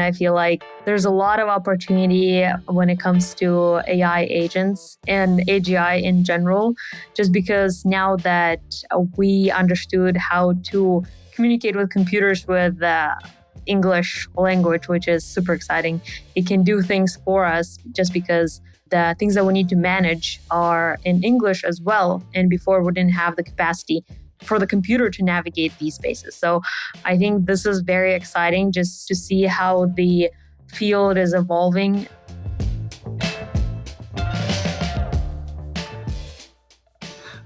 I feel like there's a lot of opportunity when it comes to AI agents and AGI in general, just because now that we understood how to communicate with computers with the English language, which is super exciting, it can do things for us just because the things that we need to manage are in English as well. And before we didn't have the capacity for the computer to navigate these spaces. So I think this is very exciting just to see how the field is evolving.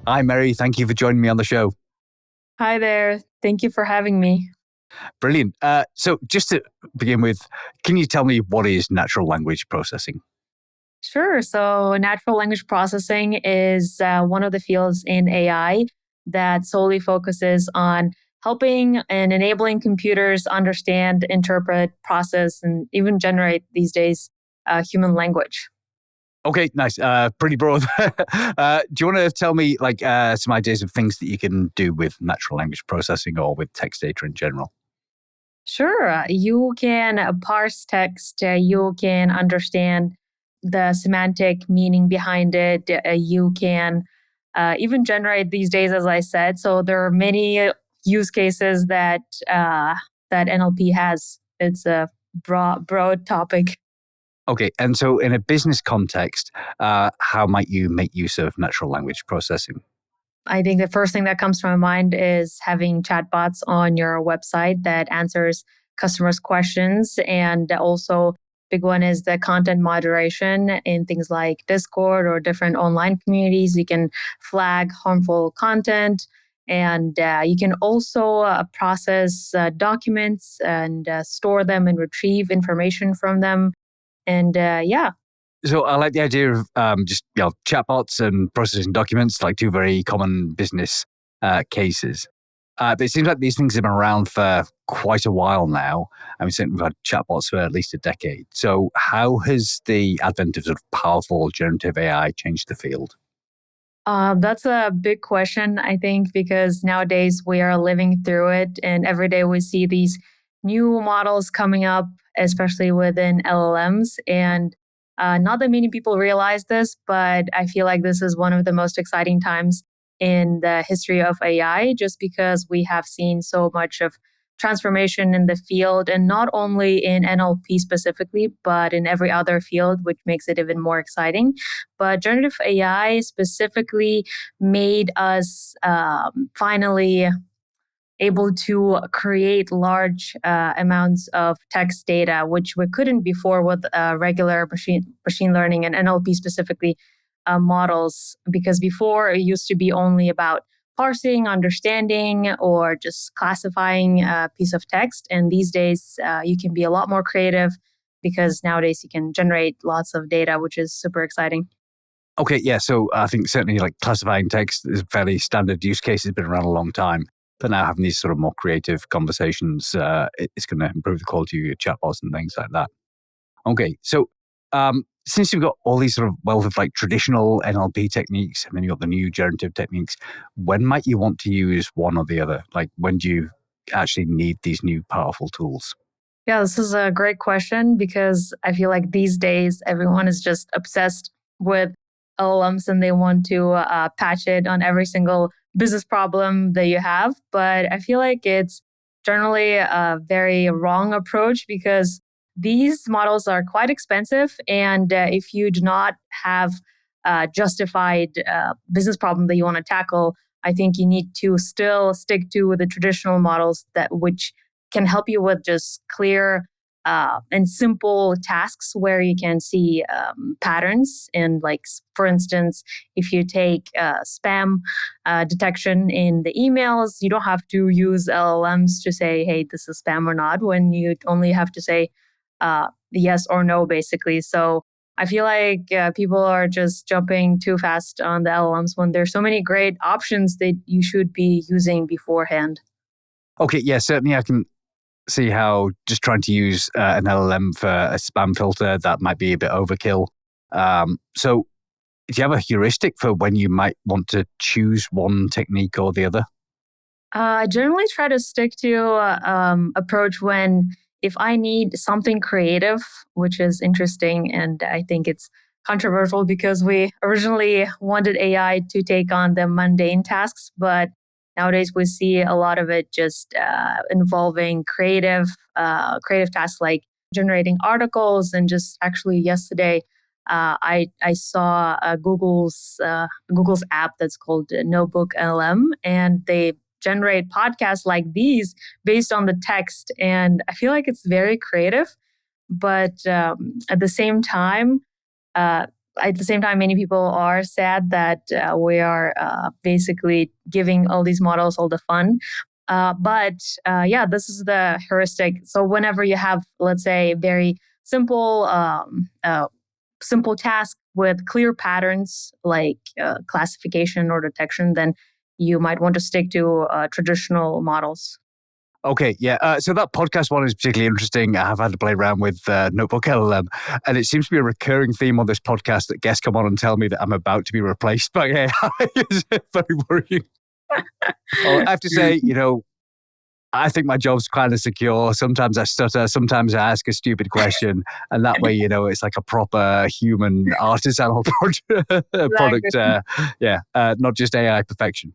Hi, Meri. Thank you for joining me on the show. Hi there. Thank you for having me. Brilliant. So just to begin with, can you tell me what is natural language processing? Sure. So natural language processing is one of the fields in AI that solely focuses on helping and enabling computers understand, interpret, process, and even generate these days human language. Okay, nice. Pretty broad. Do you want to tell me some ideas of things that you can do with natural language processing or with text data in general? Sure. You can parse text. You can understand the semantic meaning behind it. You can even generate these days, as I said. So there are many use cases that that NLP has. It's a broad topic. Okay, and so in a business context, how might you make use of natural language processing? I think the first thing that comes to my mind is having chatbots on your website that answers customers' questions. And also, big one is the content moderation in things like Discord or different online communities. You can flag harmful content, and you can also process documents and store them and retrieve information from them. And yeah. So I like the idea of just chatbots and processing documents, like two very common business cases. But it seems like these things have been around for quite a while now. I mean, certainly we've had chatbots for at least a decade. So how has the advent of sort of powerful generative AI changed the field? That's a big question, I think, because nowadays we are living through it, and every day we see these new models coming up, especially within LLMs. And not that many people realize this, but I feel like this is one of the most exciting times in the history of AI, just because we have seen so much of transformation in the field, and not only in NLP specifically, but in every other field, which makes it even more exciting. But generative AI specifically made us finally able to create large amounts of text data, which we couldn't before with regular machine learning and NLP specifically models, because before it used to be only about parsing, understanding, or just classifying a piece of text. And these days, you can be a lot more creative because nowadays you can generate lots of data, which is super exciting. Okay, yeah. So I think certainly like classifying text is a fairly standard use case. It's been around a long time. But now having these sort of more creative conversations, it's going to improve the quality of your chatbots and things like that. Okay, so since you've got all these sort of wealth of like traditional NLP techniques, and then you've got the new generative techniques, when might you want to use one or the other? Like when do you actually need these new powerful tools? Yeah, this is a great question because I feel like these days everyone is just obsessed with LLMs and they want to patch it on every single business problem that you have. But I feel like it's generally a very wrong approach because these models are quite expensive. And if you do not have a justified business problem that you want to tackle, I think you need to still stick to the traditional models that which can help you with just clear and simple tasks where you can see patterns. And like, for instance, if you take spam detection in the emails, you don't have to use LLMs to say, hey, this is spam or not, when you only have to say yes or no, basically. So I feel like people are just jumping too fast on the LLMs when there's so many great options that you should be using beforehand. Okay, yeah, certainly I can see how just trying to use an LLM for a spam filter, that might be a bit overkill. So do you have a heuristic for when you might want to choose one technique or the other? I generally try to stick to approach when if I need something creative, which is interesting, and I think it's controversial because we originally wanted AI to take on the mundane tasks, but nowadays we see a lot of it just involving creative tasks like generating articles. And just actually yesterday, I saw Google's app that's called Notebook LM, and they generate podcasts like these based on the text. And I feel like it's very creative, but uh, at the same time, many people are sad that we are basically giving all these models all the fun. But yeah, this is the heuristic. So whenever you have, let's say, very simple task with clear patterns like classification or detection, then you might want to stick to traditional models. Okay, yeah. So that podcast one is particularly interesting. I have had to play around with Notebook LLM, and it seems to be a recurring theme on this podcast that guests come on and tell me that I'm about to be replaced by AI. It's very worrying. Well, I have to say, I think my job's kind of secure. Sometimes I stutter, sometimes I ask a stupid question, and that way, it's like a proper human artisanal product. Not just AI perfection.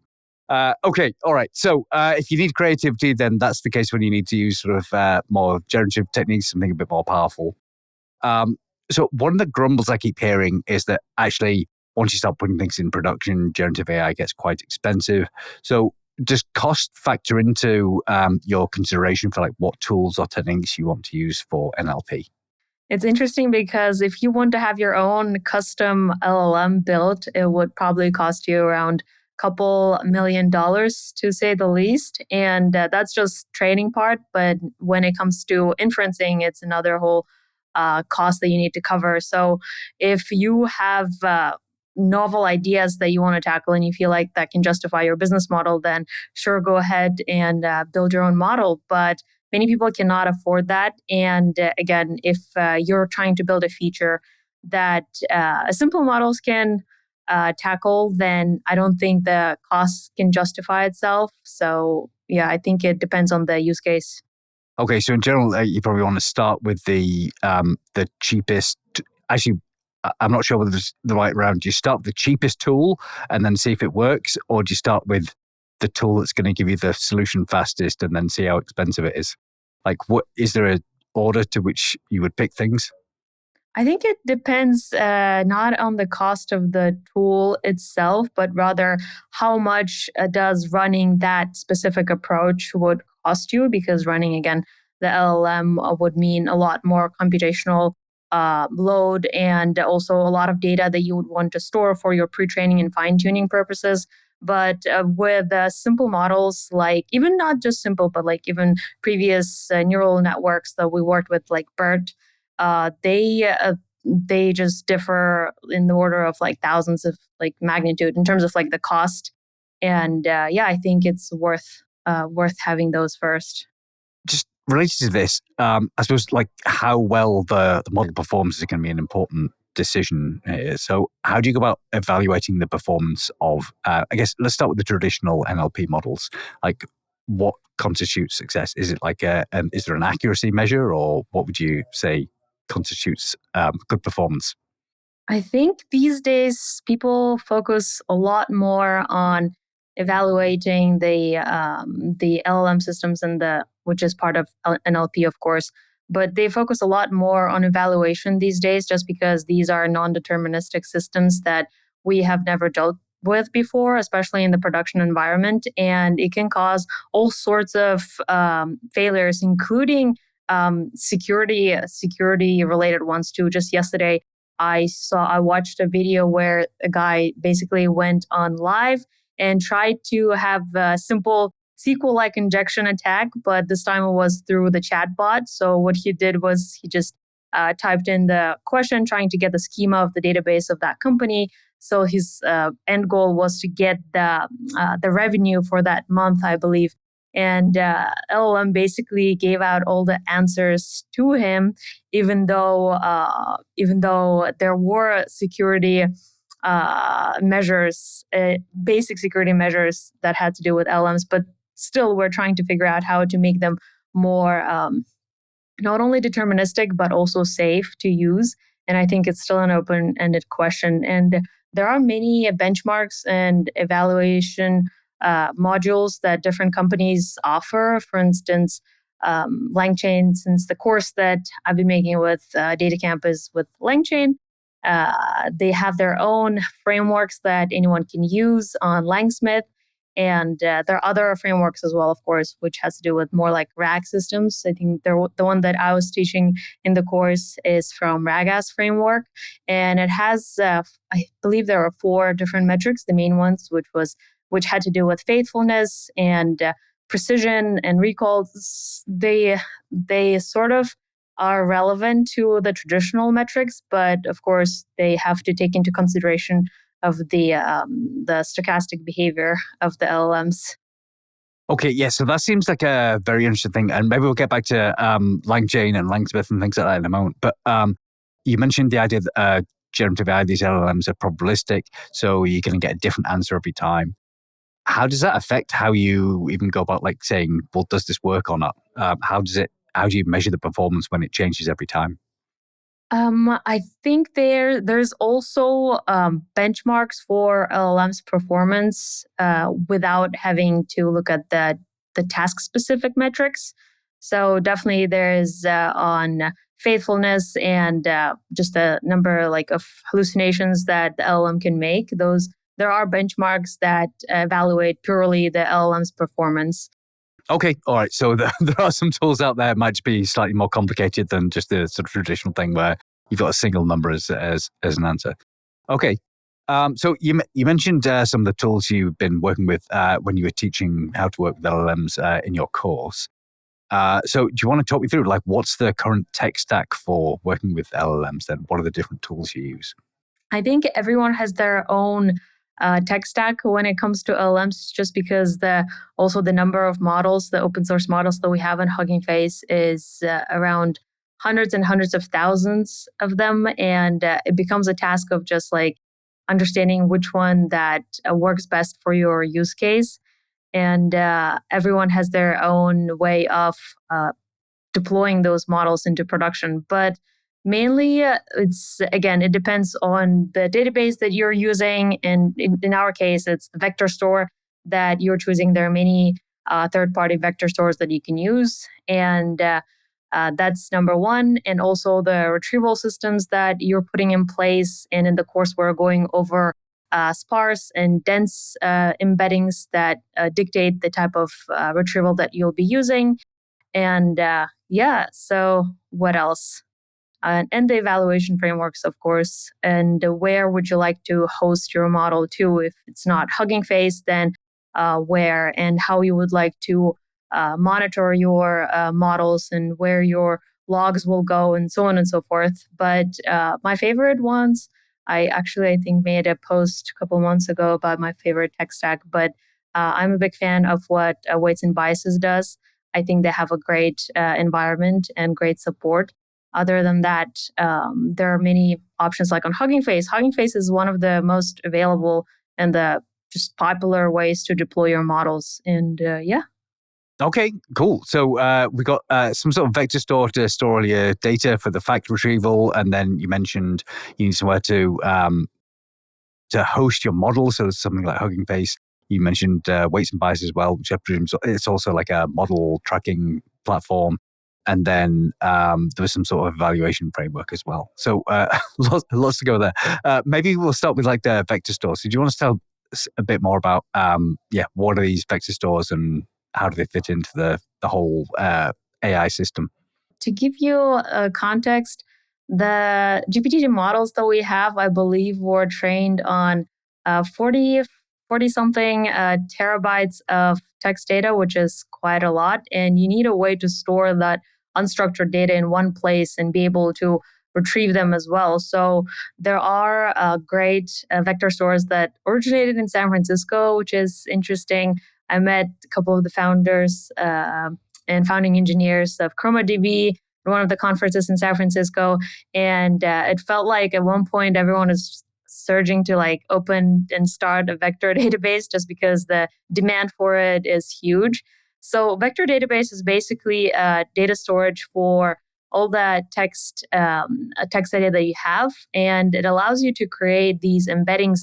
Okay, all right. So if you need creativity, then that's the case when you need to use sort of more generative techniques, something a bit more powerful. Um, so one of the grumbles I keep hearing is that actually, once you start putting things in production, generative AI gets quite expensive. So does cost factor into your consideration for like what tools or techniques you want to use for NLP? It's interesting because if you want to have your own custom LLM built, it would probably cost you around $2 million to say the least. And that's just training part. But when it comes to inferencing, it's another whole cost that you need to cover. So if you have novel ideas that you want to tackle and you feel like that can justify your business model, then sure, go ahead and build your own model. But many people cannot afford that. And again, if you're trying to build a feature that simple models can tackle, then I don't think the cost can justify itself. So yeah, I think it depends on the use case. Okay, so in general, you probably want to start with the cheapest. Actually, I'm not sure whether it's the right round. Do you start with the cheapest tool and then see if it works, or do you start with the tool that's going to give you the solution fastest and then see how expensive it is? Like, what is there a order to which you would pick things? I think it depends not on the cost of the tool itself, but rather how much does running that specific approach would cost you, because running, again, the LLM would mean a lot more computational load and also a lot of data that you would want to store for your pre-training and fine-tuning purposes. But with simple models, like even not just simple, but like even previous neural networks that we worked with, like BERT, uh, they uh, they just differ in the order of like thousands of like magnitude in terms of like the cost. And yeah, I think it's worth having those first. Just related to this, I suppose like how well the model performs is going to be an important decision here. So how do you go about evaluating the performance of, I guess, let's start with the traditional NLP models. Like what constitutes success? Is it like is there an accuracy measure, or what would you say constitutes good performance? I think these days people focus a lot more on evaluating the LLM systems and the which is part of NLP, of course, but they focus a lot more on evaluation these days, just because these are non-deterministic systems that we have never dealt with before, especially in the production environment, and it can cause all sorts of failures, including security related ones too. Just yesterday, I watched a video where a guy basically went on live and tried to have a simple SQL-like injection attack, but this time it was through the chatbot. So what he did was he just typed in the question, trying to get the schema of the database of that company. So his end goal was to get the revenue for that month, I believe. And LLM basically gave out all the answers to him, even though there were security measures, basic security measures that had to do with LLMs, but still we're trying to figure out how to make them more not only deterministic, but also safe to use. And I think it's still an open-ended question. And there are many benchmarks and evaluation modules that different companies offer. For instance, LangChain, since the course that I've been making with DataCamp is with LangChain, they have their own frameworks that anyone can use on Langsmith. And there are other frameworks as well, of course, which has to do with more like RAG systems. I think the one that I was teaching in the course is from RAGAS framework. And it has, I believe there are 4 different metrics, the main ones, which had to do with faithfulness and precision and recall. They sort of are relevant to the traditional metrics, but of course they have to take into consideration of the stochastic behavior of the LLMs. Okay, yeah, so that seems like a very interesting thing, and maybe we'll get back to LangChain and Langsmith and things like that in a moment. But you mentioned the idea that generative AI, these LLMs are probabilistic, so you're going to get a different answer every time. How does that affect how you even go about like saying, well, does this work or not? How do you measure the performance when it changes every time? I think there's also benchmarks for LLM's performance without having to look at the task specific metrics. So definitely there's on faithfulness and just a number like of hallucinations that the LLM can make. There are benchmarks that evaluate purely the LLM's performance. Okay, all right. So there are some tools out there that might be slightly more complicated than just the sort of traditional thing where you've got a single number as an answer. Okay. So you mentioned some of the tools you've been working with when you were teaching how to work with LLMs in your course. So do you want to talk me through like what's the current tech stack for working with LLMs? Then what are the different tools you use? I think everyone has their own tech stack when it comes to LLMs, just because also the number of models, the open source models that we have in Hugging Face is around hundreds and hundreds of thousands of them. And it becomes a task of just like understanding which one that works best for your use case. And everyone has their own way of deploying those models into production. But mainly, it depends on the database that you're using. And in our case, it's the vector store that you're choosing. There are many third-party vector stores that you can use. And that's number one. And also the retrieval systems that you're putting in place. And in the course, we're going over sparse and dense embeddings that dictate the type of retrieval that you'll be using. And so what else? And the evaluation frameworks, of course. And where would you like to host your model to? If it's not Hugging Face, then where and how you would like to monitor your models and where your logs will go and so on and so forth. But my favorite ones, I think made a post a couple months ago about my favorite tech stack, but I'm a big fan of what Weights and Biases does. I think they have a great environment and great support. Other than that, there are many options like on Hugging Face. Hugging Face is one of the most available and the just popular ways to deploy your models. And Okay, cool. So we got some sort of vector store to store all your data for the fact retrieval, and then you mentioned you need somewhere to host your model. So it's something like Hugging Face. You mentioned Weights and Biases as well, which I presume it's also like a model tracking platform. And then there was some sort of evaluation framework as well. So lots to go there. Maybe we'll start with like the vector stores. So do you want to tell us a bit more about what are these vector stores and how do they fit into the whole AI system? To give you a context, the GPT models that we have, I believe, were trained on 40 something terabytes of text data, which is quite a lot. And you need a way to store that unstructured data in one place and be able to retrieve them as well. So there are great vector stores that originated in San Francisco, which is interesting. I met a couple of the founders and founding engineers of ChromaDB at one of the conferences in San Francisco. And it felt like at one point everyone was surging to like open and start a vector database just because the demand for it is huge. So vector database is basically data storage for all the text data that you have, and it allows you to create these embeddings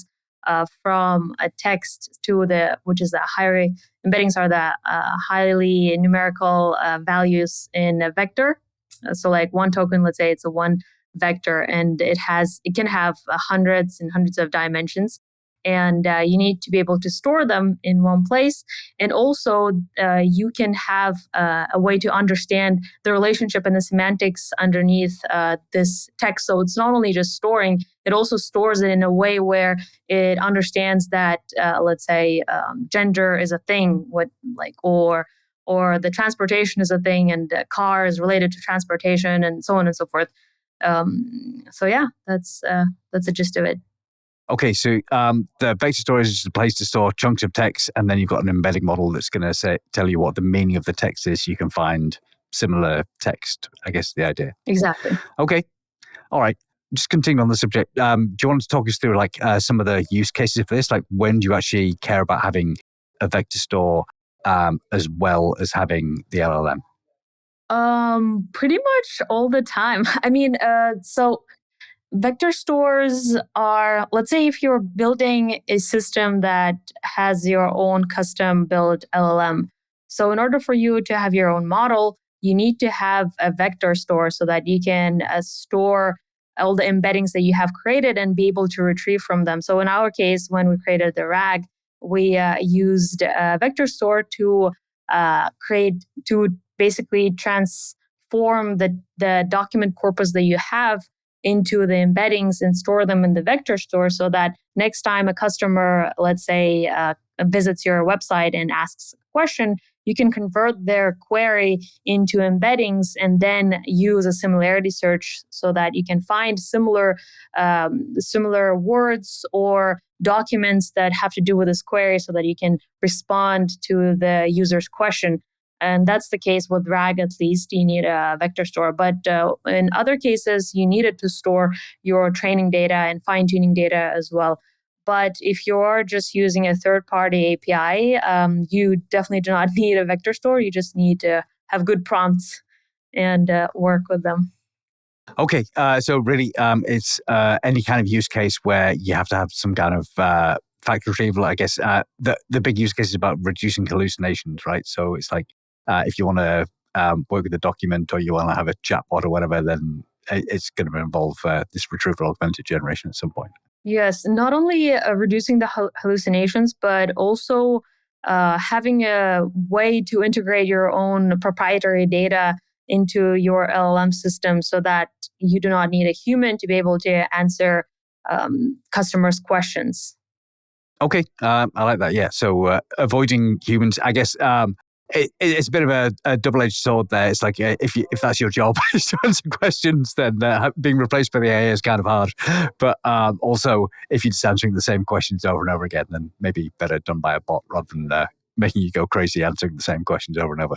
from a text to which is the higher embeddings are the highly numerical values in a vector. So like one token, let's say it's a one vector, and it can have hundreds and hundreds of dimensions. And you need to be able to store them in one place. And also, you can have a way to understand the relationship and the semantics underneath this text. So it's not only just storing, it also stores it in a way where it understands that, let's say, gender is a thing, or the transportation is a thing, and car is related to transportation, and so on and so forth. So yeah, that's the gist of it. Okay, so the vector storage is a place to store chunks of text, and then you've got an embedding model that's going to tell you what the meaning of the text is. You can find similar text, I guess, the idea. Exactly. Okay, all right. Just continuing on the subject, do you want to talk us through like some of the use cases for this? Like, when do you actually care about having a vector store as well as having the LLM? Pretty much all the time. I mean, so vector stores are, let's say if you're building a system that has your own custom built LLM. So in order for you to have your own model, you need to have a vector store so that you can store all the embeddings that you have created and be able to retrieve from them. So in our case, when we created the RAG, we used a vector store to basically transform the document corpus that you have into the embeddings and store them in the vector store, so that next time a customer, let's say, visits your website and asks a question, you can convert their query into embeddings and then use a similarity search so that you can find similar words or documents that have to do with this query so that you can respond to the user's question. And that's the case with RAG, at least. You need a vector store. But in other cases, you need it to store your training data and fine-tuning data as well. But if you're just using a third-party API, you definitely do not need a vector store. You just need to have good prompts and work with them. Okay, so really, it's any kind of use case where you have to have some kind of fact retrieval. I guess the big use case is about reducing hallucinations, right? So it's like if you want to work with a document or you want to have a chatbot or whatever, then it's going to involve this retrieval augmented generation at some point. Yes, not only reducing the hallucinations, but also having a way to integrate your own proprietary data into your LLM system so that you do not need a human to be able to answer customers' questions. Okay, I like that. Yeah, so avoiding humans, I guess. It's a bit of a double-edged sword there. It's like if that's your job is to answer questions, then being replaced by the AI is kind of hard. But also, if you're just answering the same questions over and over again, then maybe better done by a bot rather than making you go crazy answering the same questions over and over.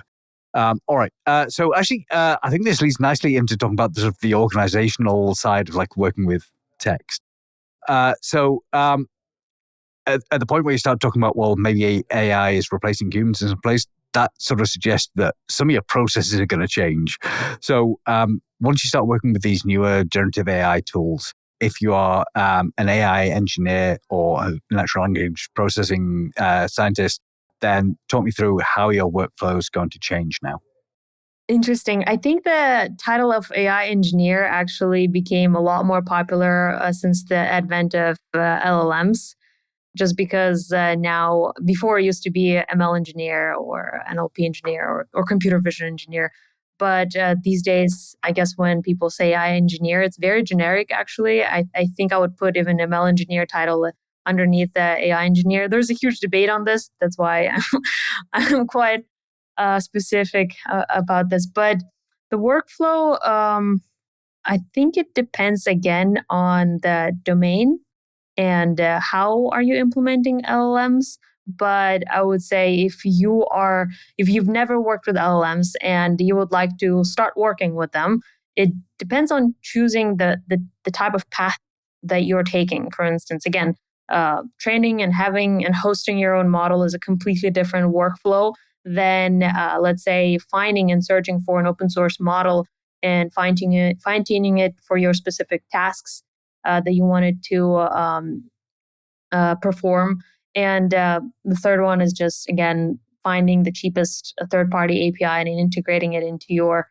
All right. So actually, I think this leads nicely into talking about the, sort of the organizational side of like working with text. At the point where you start talking about, well, maybe AI is replacing humans in some place, that sort of suggests that some of your processes are going to change. So once you start working with these newer generative AI tools, if you are an AI engineer or a natural language processing scientist, then talk me through how your workflow is going to change now. Interesting. I think the title of AI engineer actually became a lot more popular since the advent of LLMs. Just because now, before it used to be a ML engineer or NLP engineer or computer vision engineer. But these days, I guess when people say AI engineer, it's very generic, actually. I think I would put even ML engineer title underneath the AI engineer. There's a huge debate on this. That's why I'm quite specific about this. But the workflow, I think it depends again on the domain and how are you implementing LLMs. But I would say if you've never worked with LLMs and you would like to start working with them, it depends on choosing the type of path that you're taking. For instance, again, training and having and hosting your own model is a completely different workflow than let's say finding and searching for an open source model and fine-tuning it for your specific tasks that you wanted to perform. And the third one is just, again, finding the cheapest third-party API and integrating it into your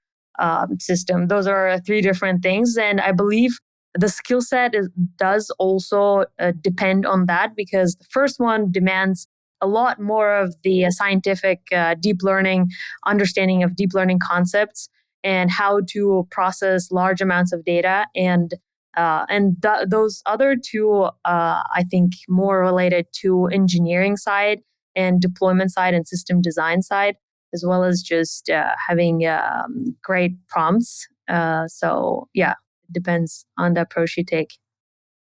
system. Those are three different things. And I believe the skill set does also depend on that, because the first one demands a lot more of the scientific deep learning, understanding of deep learning concepts and how to process large amounts of data. Those other two, I think, more related to engineering side and deployment side and system design side, as well as just having great prompts. So yeah, it depends on the approach you take.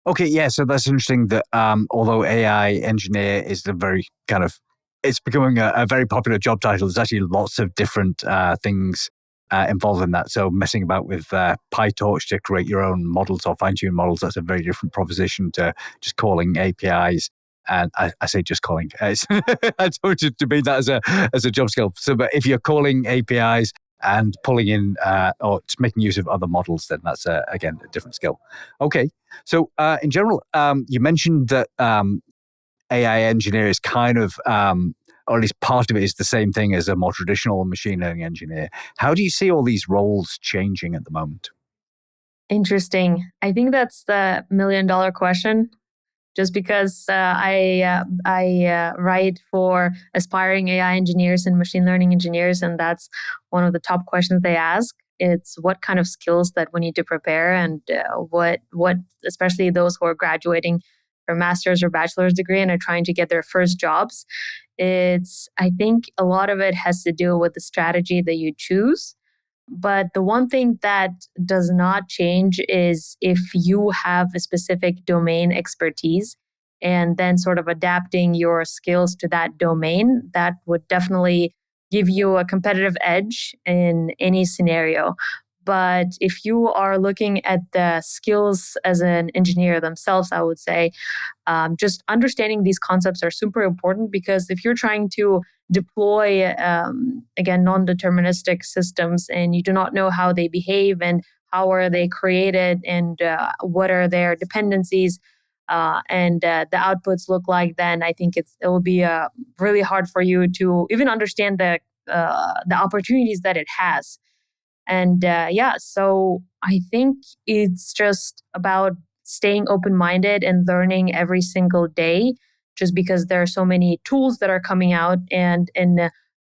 Okay, yeah, so that's interesting that although AI engineer is the very kind of, it's becoming a very popular job title, there's actually lots of different things involved in that. So messing about with PyTorch to create your own models or fine-tune models, that's a very different proposition to just calling APIs. And I say just calling. I don't to mean that as a job skill. So, but if you're calling APIs and pulling in or just making use of other models, then that's again a different skill. Okay, so in general, you mentioned that AI engineer is kind of, or at least part of it is the same thing as a more traditional machine learning engineer. How do you see all these roles changing at the moment? Interesting. I think that's the $1 million question. Just because I write for aspiring AI engineers and machine learning engineers, and that's one of the top questions they ask. It's what kind of skills that we need to prepare, and what especially those who are graduating from master's or bachelor's degree and are trying to get their first jobs. I think a lot of it has to do with the strategy that you choose. But the one thing that does not change is if you have a specific domain expertise and then sort of adapting your skills to that domain, that would definitely give you a competitive edge in any scenario. But if you are looking at the skills as an engineer themselves, I would say just understanding these concepts are super important, because if you're trying to deploy, again, non-deterministic systems and you do not know how they behave and how are they created and what are their dependencies and the outputs look like, then I think it will be really hard for you to even understand the opportunities that it has. And yeah, so I think it's just about staying open-minded and learning every single day, just because there are so many tools that are coming out. And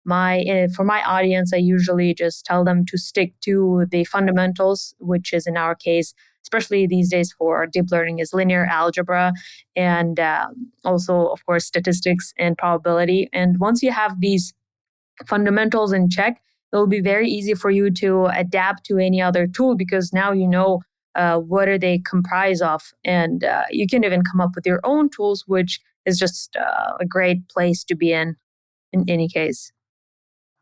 for my audience, I usually just tell them to stick to the fundamentals, which is in our case, especially these days for deep learning, is linear algebra and also, of course, statistics and probability. And once you have these fundamentals in check, it will be very easy for you to adapt to any other tool, because now you know what are they comprise of, and you can even come up with your own tools, which is just a great place to be in any case.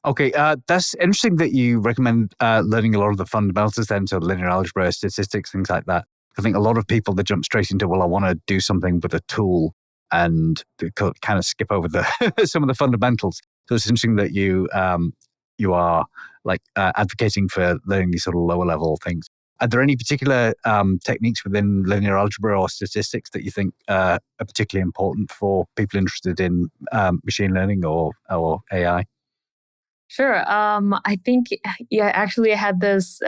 Okay, that's interesting that you recommend learning a lot of the fundamentals then, so linear algebra, statistics, things like that. I think a lot of people that jump straight into, well, I want to do something with a tool, and they kind of skip over the some of the fundamentals. So it's interesting that you are like advocating for learning these sort of lower level things. Are there any particular techniques within linear algebra or statistics that you think are particularly important for people interested in machine learning or AI? Sure. I think, yeah, actually I had this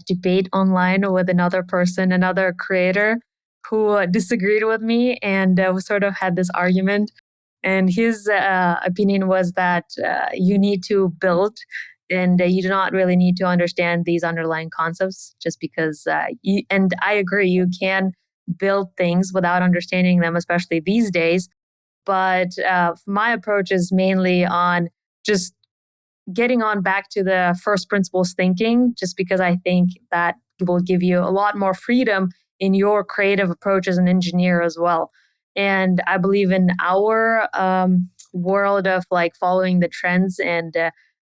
debate online with another person, another creator who disagreed with me, and we sort of had this argument. And his opinion was that you need to build, and you do not really need to understand these underlying concepts, just because, and I agree, you can build things without understanding them, especially these days. But my approach is mainly on just getting on back to the first principles thinking, just because I think that will give you a lot more freedom in your creative approach as an engineer as well. And I believe in our world of like following the trends and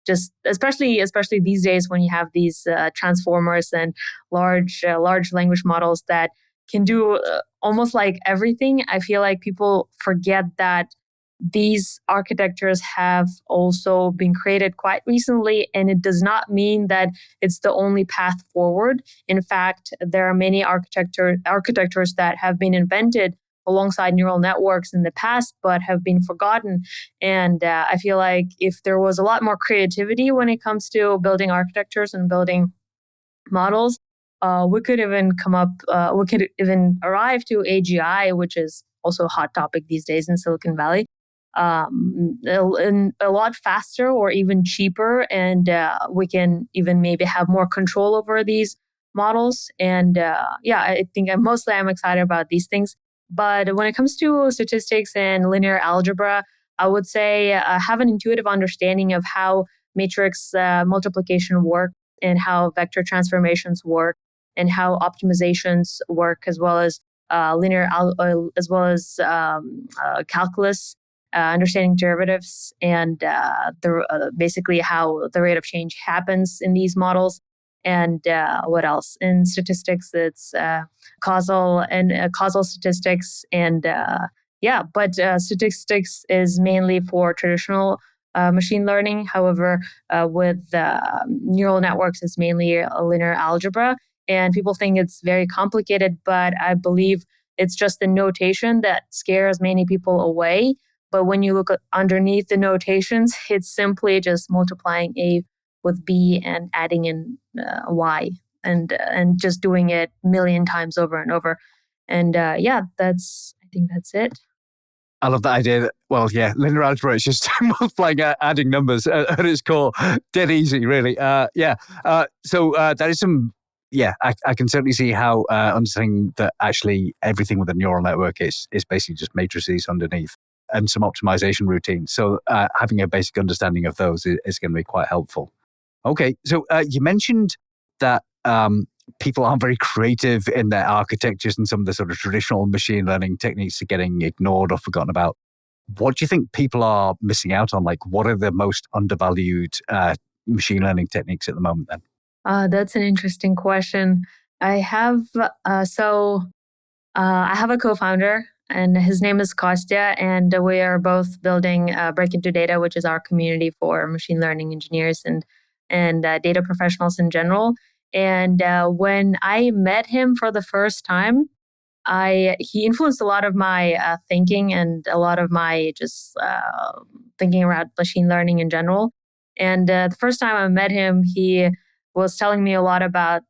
just especially these days when you have these transformers and large language models that can do almost like everything. I feel like people forget that these architectures have also been created quite recently, and it does not mean that it's the only path forward. In fact, there are many architectures that have been invented alongside neural networks in the past, but have been forgotten. And I feel like if there was a lot more creativity when it comes to building architectures and building models, we could even arrive to AGI, which is also a hot topic these days in Silicon Valley, a lot faster or even cheaper. And we can even maybe have more control over these models. And I think I'm excited about these things. But when it comes to statistics and linear algebra, I would say have an intuitive understanding of how matrix multiplication works and how vector transformations work and how optimizations work, as well as calculus, understanding derivatives, and basically how the rate of change happens in these models. And what else? In statistics, it's causal statistics, and statistics is mainly for traditional machine learning. However, with neural networks, it's mainly linear algebra. And people think it's very complicated, but I believe it's just the notation that scares many people away. But when you look underneath the notations, it's simply just multiplying A with B and adding in Y, and just doing it a million times over and over. And I think that's it. I love that idea that, linear algebra is just multiplying, adding numbers at its core. Dead easy, really. So that is some, I can certainly see how understanding that actually everything with a neural network is basically just matrices underneath and some optimization routines. So having a basic understanding of those is going to be quite helpful. Okay, so you mentioned that people aren't very creative in their architectures, and some of the sort of traditional machine learning techniques are getting ignored or forgotten about. What do you think people are missing out on? Like, what are the most undervalued machine learning techniques at the moment then? That's an interesting question. I have I have a co-founder, and his name is Kostya, and we are both building Break Into Data, which is our community for machine learning engineers and data professionals in general. And when I met him for the first time, he influenced a lot of my thinking and a lot of my just thinking around machine learning in general. And the first time I met him, he was telling me a lot about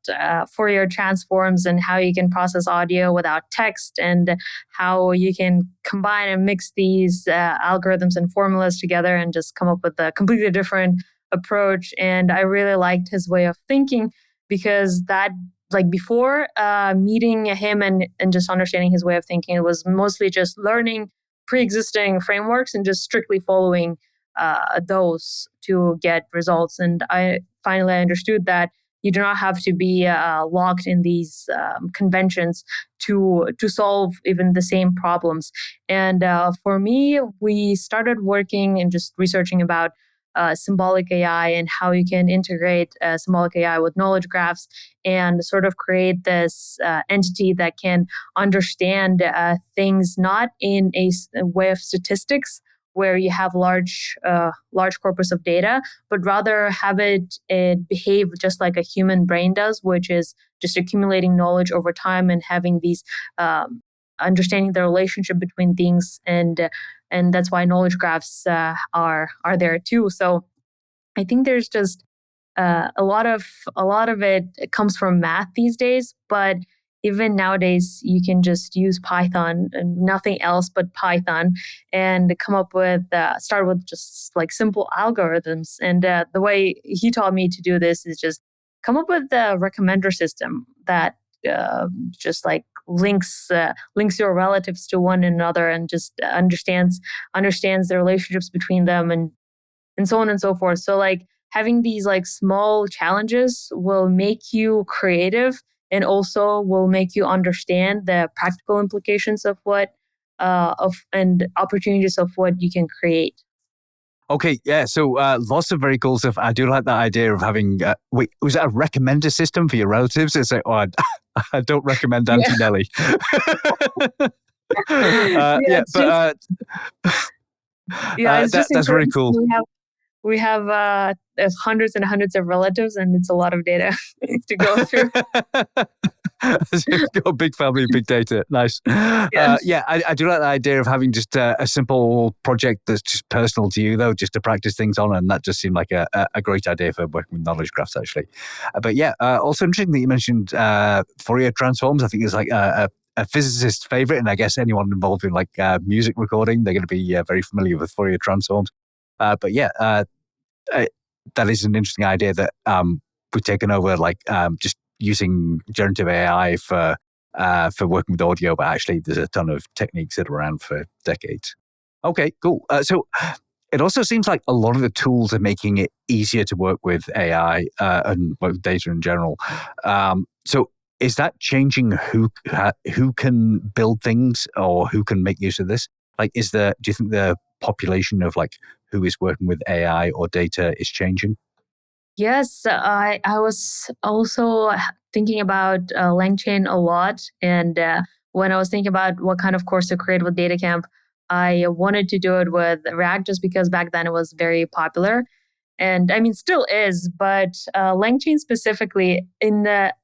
Fourier transforms and how you can process audio without text, and how you can combine and mix these algorithms and formulas together and just come up with a completely different approach. And I really liked his way of thinking, because that, like, before meeting him and just understanding his way of thinking, it was mostly just learning pre-existing frameworks and just strictly following those to get results. And I finally understood that you do not have to be locked in these conventions to solve even the same problems. And for me, we started working and just researching about symbolic AI and how you can integrate symbolic AI with knowledge graphs and sort of create this entity that can understand things not in a way of statistics, where you have large corpus of data, but rather have it behave just like a human brain does, which is just accumulating knowledge over time and having these understanding the relationship between things, and that's why knowledge graphs are there too. So I think there's just a lot of it comes from math these days, but even nowadays you can just use Python and nothing else but Python, and come up with start with just like simple algorithms. And the way he taught me to do this is just come up with a recommender system that just like links your relatives to one another, and just understands the relationships between them, and so on and so forth. So like having these like small challenges will make you creative, and also will make you understand the practical implications of what and opportunities of what you can create. Okay, yeah. So lots of very cool stuff. I do like that idea of having. Wait, was that a recommender system for your relatives? It's like, I don't recommend Auntie Nelly. Yeah, yeah, but Yeah, it's just That's really important. cool. We have hundreds and hundreds of relatives, and it's a lot of data to go through. You've got a big family, big data. Nice. Yes. Yeah, I do like the idea of having just a simple project that's just personal to you, though, just to practice things on. And that just seemed like a great idea for working with knowledge graphs, actually. But yeah, also interesting that you mentioned Fourier transforms. I think it's like a physicist's favorite. And I guess anyone involved in like music recording, they're going to be very familiar with Fourier transforms. But yeah, that is an interesting idea that we've taken over, like just using generative AI for working with audio, but actually there's a ton of techniques that are around for decades. Okay, cool. So it also seems like a lot of the tools are making it easier to work with AI and work with data in general. So is that changing who can build things or who can make use of this? Like, do you think the population of like who is working with AI or data is changing? Yes, I was also thinking about LangChain a lot. And when I was thinking about what kind of course to create with DataCamp, I wanted to do it with React just because back then it was very popular. And I mean, still is, but LangChain specifically,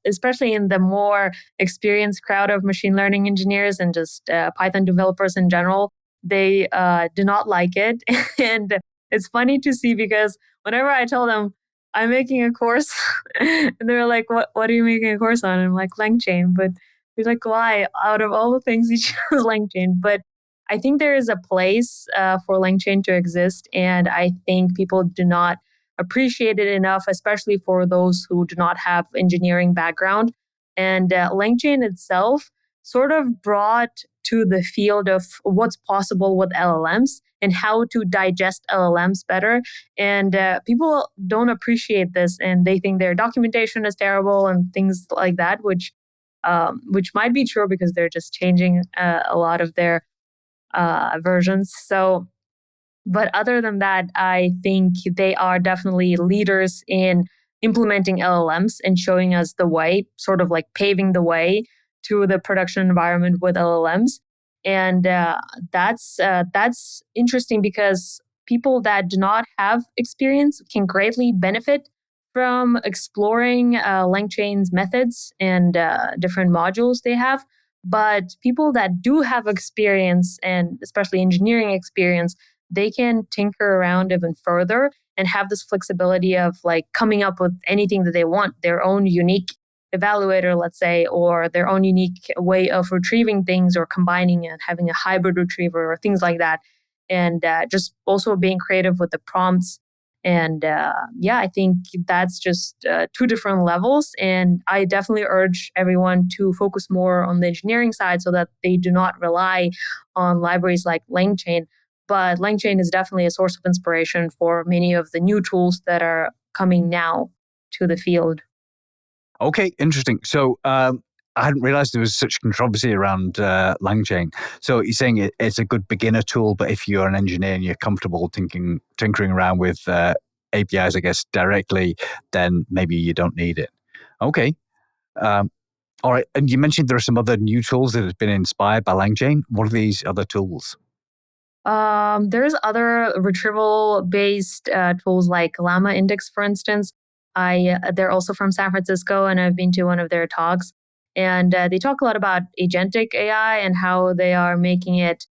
especially in the more experienced crowd of machine learning engineers and just Python developers in general, they do not like it. And it's funny to see because whenever I tell them I'm making a course, and they're like, "What are you making a course on?" And I'm like, "LangChain." But we're like, "Why? Out of all the things, you chose LangChain." But I think there is a place for LangChain to exist, and I think people do not appreciate it enough, especially for those who do not have engineering background. And LangChain itself sort of brought to the field of what's possible with LLMs and how to digest LLMs better. And people don't appreciate this, and they think their documentation is terrible and things like that, which might be true because they're just changing a lot of their versions. So, but other than that, I think they are definitely leaders in implementing LLMs and showing us the way, sort of like paving the way to the production environment with LLMs. And that's interesting because people that do not have experience can greatly benefit from exploring LangChain's methods and different modules they have. But people that do have experience, and especially engineering experience, they can tinker around even further and have this flexibility of like coming up with anything that they want, their own unique evaluator, let's say, or their own unique way of retrieving things or combining and having a hybrid retriever or things like that. And just also being creative with the prompts. And yeah, I think that's just two different levels. And I definitely urge everyone to focus more on the engineering side so that they do not rely on libraries like LangChain. But LangChain is definitely a source of inspiration for many of the new tools that are coming now to the field. Okay, interesting. So I hadn't realized there was such controversy around LangChain. So you're saying it's a good beginner tool, but if you're an engineer and you're comfortable tinkering around with APIs, I guess, directly, then maybe you don't need it. Okay. Um, all right. And you mentioned there are some other new tools that have been inspired by LangChain. What are these other tools? There's other retrieval-based tools like Llama Index, for instance. They're also from San Francisco, and I've been to one of their talks. And they talk a lot about agentic AI and how they are making it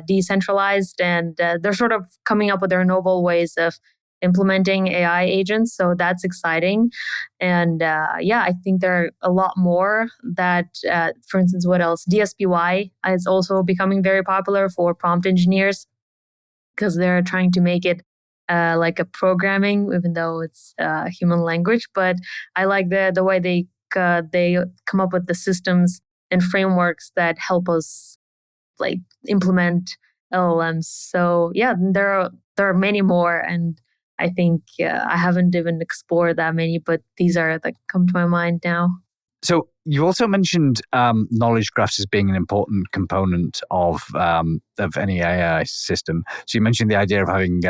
decentralized, and they're sort of coming up with their novel ways of implementing AI agents. So that's exciting. And yeah, I think there are a lot more that, for instance, what else? DSPY is also becoming very popular for prompt engineers because they're trying to make it like a programming, even though it's human language. But I like the way they come up with the systems and frameworks that help us like implement LLMs. So yeah, there are many more, and I think I haven't even explored that many, but these are that come to my mind now. So you also mentioned knowledge graphs as being an important component of any AI system. So you mentioned the idea of having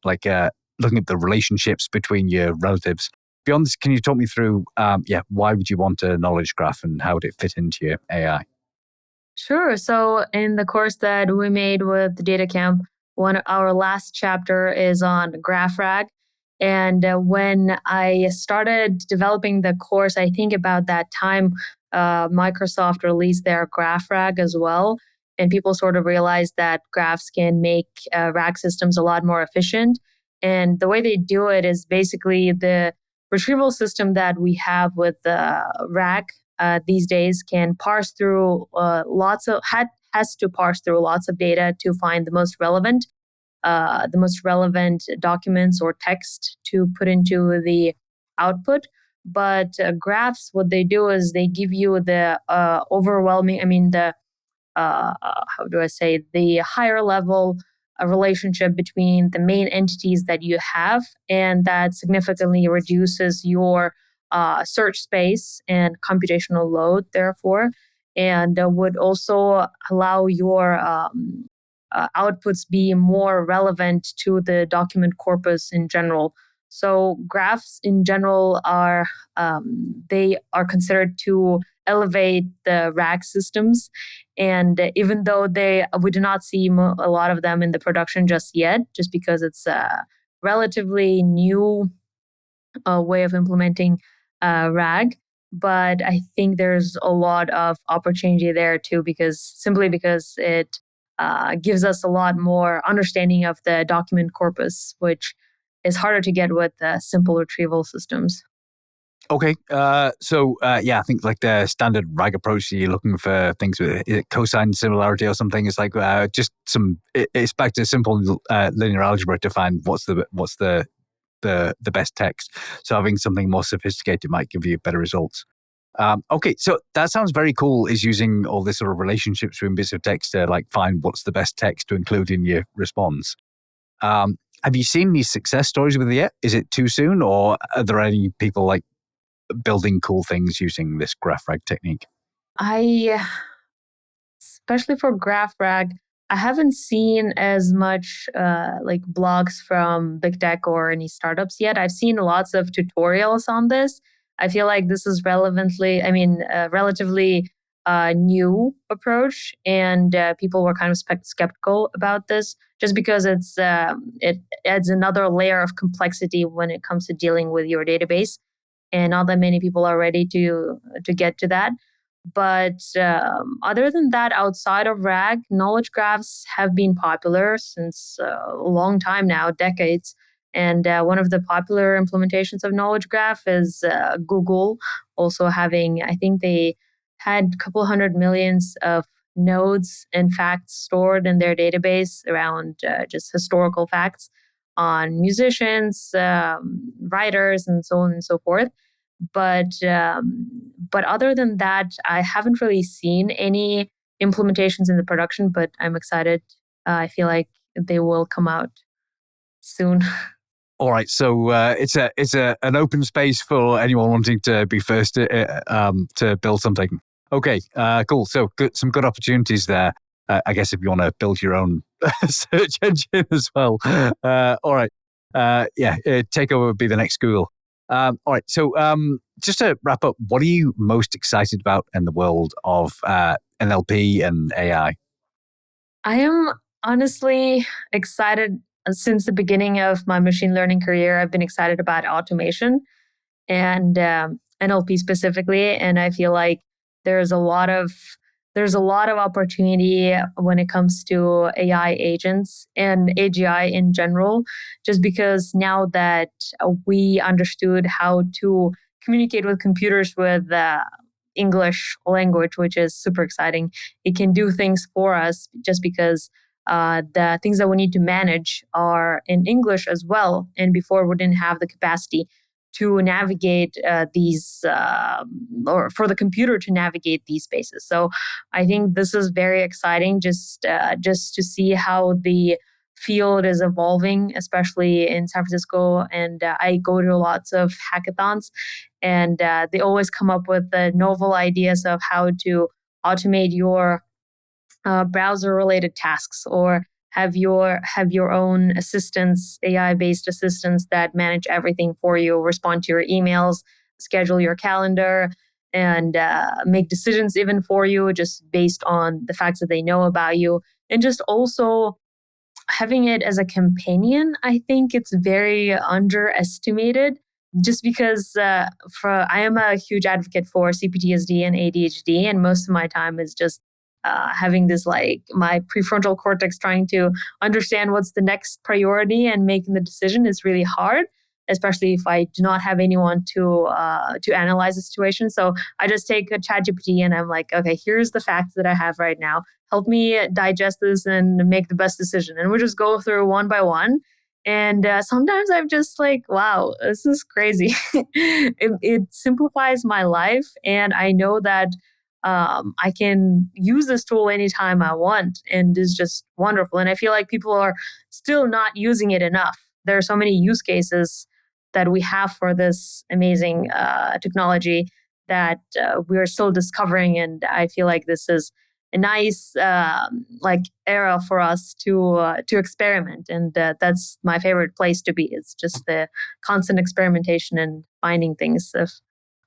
looking at the relationships between your relatives. Beyond this, can you talk me through why would you want a knowledge graph and how would it fit into your AI? Sure. So in the course that we made with DataCamp, our last chapter is on GraphRag. And when I started developing the course, I think about that time, Microsoft released their GraphRag as well. And people sort of realized that graphs can make RAG systems a lot more efficient. And the way they do it is basically the retrieval system that we have with RAG these days can parse through has to parse through lots of data to find the most relevant documents or text to put into the output. But graphs, what they do is they give you the how do I say, the higher level relationship between the main entities that you have, and that significantly reduces your search space and computational load, therefore, and would also allow your outputs be more relevant to the document corpus in general. So graphs in general they are considered to elevate the RAG systems. And even though we do not see a lot of them in the production just yet, just because it's a relatively new way of implementing RAG. But I think there's a lot of opportunity there too, because it gives us a lot more understanding of the document corpus, which is harder to get with simple retrieval systems. Okay. I think like the standard RAG approach, you're looking for things with cosine similarity or something. It's like it's back to simple linear algebra to find what's the best text. So having something more sophisticated might give you better results. Okay, so that sounds very cool, is using all this sort of relationships between bits of text to like find what's the best text to include in your response. Have you seen any success stories with it yet? Is it too soon, or are there any people like building cool things using this GraphRag technique? Especially for GraphRag, I haven't seen as much like blogs from big tech or any startups yet. I've seen lots of tutorials on this. I feel like this is relatively new approach, and people were kind of skeptical about this, just because it adds another layer of complexity when it comes to dealing with your database, and not that many people are ready to get to that. But other than that, outside of RAG, knowledge graphs have been popular since a long time now, decades. And one of the popular implementations of knowledge graph is Google also having, I think they had a couple hundred millions of nodes and facts stored in their database around just historical facts on musicians, writers, and so on and so forth. But other than that, I haven't really seen any implementations in the production, but I'm excited. I feel like they will come out soon. All right, so it's an open space for anyone wanting to be first to build something. Okay, cool. So some good opportunities there. I guess if you want to build your own search engine as well. All right, Takeover would be the next Google. All right, so just to wrap up, what are you most excited about in the world of NLP and AI? I am honestly excited since the beginning of my machine learning career. I've been excited about automation and NLP specifically, and I feel like there's a lot of opportunity when it comes to AI agents and AGI in general, just because now that we understood how to communicate with computers with English language, which is super exciting. It can do things for us just because the things that we need to manage are in English as well. And before, we didn't have the capacity to navigate or for the computer to navigate these spaces. So I think this is very exciting, just to see how the field is evolving, especially in San Francisco. And I go to lots of hackathons, and they always come up with the novel ideas of how to automate your browser related tasks, or have your own assistants, AI based assistants that manage everything for you, respond to your emails, schedule your calendar, and make decisions even for you, just based on the facts that they know about you, and just also having it as a companion, I think it's very underestimated. Just because I am a huge advocate for CPTSD and ADHD, and most of my time is just having this like my prefrontal cortex trying to understand what's the next priority and making the decision is really hard, especially if I do not have anyone to analyze the situation. So I just take a ChatGPT and I'm like, okay, here's the facts that I have right now. Help me digest this and make the best decision. And we just go through one by one. And sometimes I'm just like, wow, this is crazy. It simplifies my life. And I know that I can use this tool anytime I want. And it's just wonderful. And I feel like people are still not using it enough. There are so many use cases that we have for this amazing technology that we are still discovering. And I feel like this is a nice era for us to experiment, and that's my favorite place to be. It's just the constant experimentation and finding things of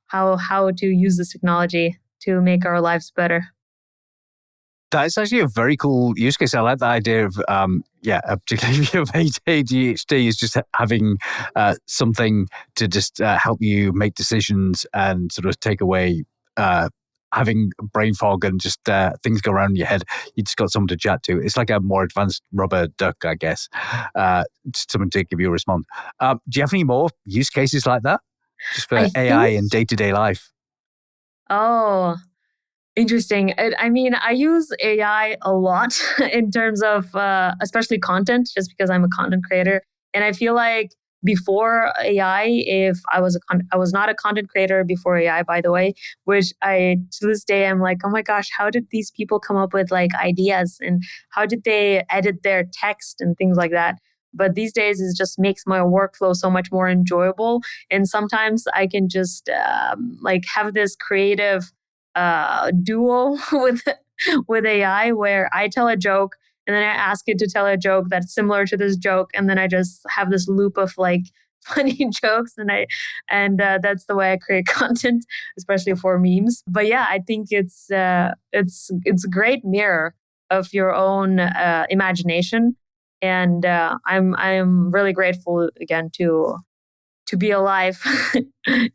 how to use this technology to make our lives better. That's actually a very cool use case. I like the idea of, particularly if you have ADHD, is just having something to just help you make decisions and sort of take away having brain fog and just things go around in your head. You just got someone to chat to. It's like a more advanced rubber duck, I guess. Someone to give you a response. Do you have any more use cases like that? Just for AI in day-to-day life? Oh, interesting. I mean, I use AI a lot in terms of especially content, just because I'm a content creator. And I feel like before AI, if I was I was not a content creator before AI, by the way, which I to this day I'm like, oh my gosh, how did these people come up with like ideas, and how did they edit their text and things like that? But these days, it just makes my workflow so much more enjoyable. And sometimes I can just like have this creative duo with AI where I tell a joke and then I ask it to tell a joke that's similar to this joke, and then I just have this loop of like funny jokes, and that's the way I create content, especially for memes. But yeah, I think it's a great mirror of your own imagination, and I'm really grateful again to be alive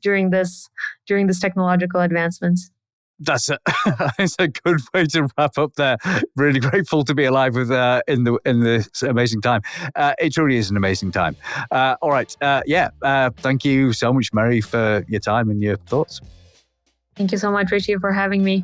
during this technological advancements. That's it's a good way to wrap up there. Really grateful to be alive with in this amazing time. It truly is an amazing time. All right, thank you so much, Meri, for your time and your thoughts. Thank you so much, Richie, for having me.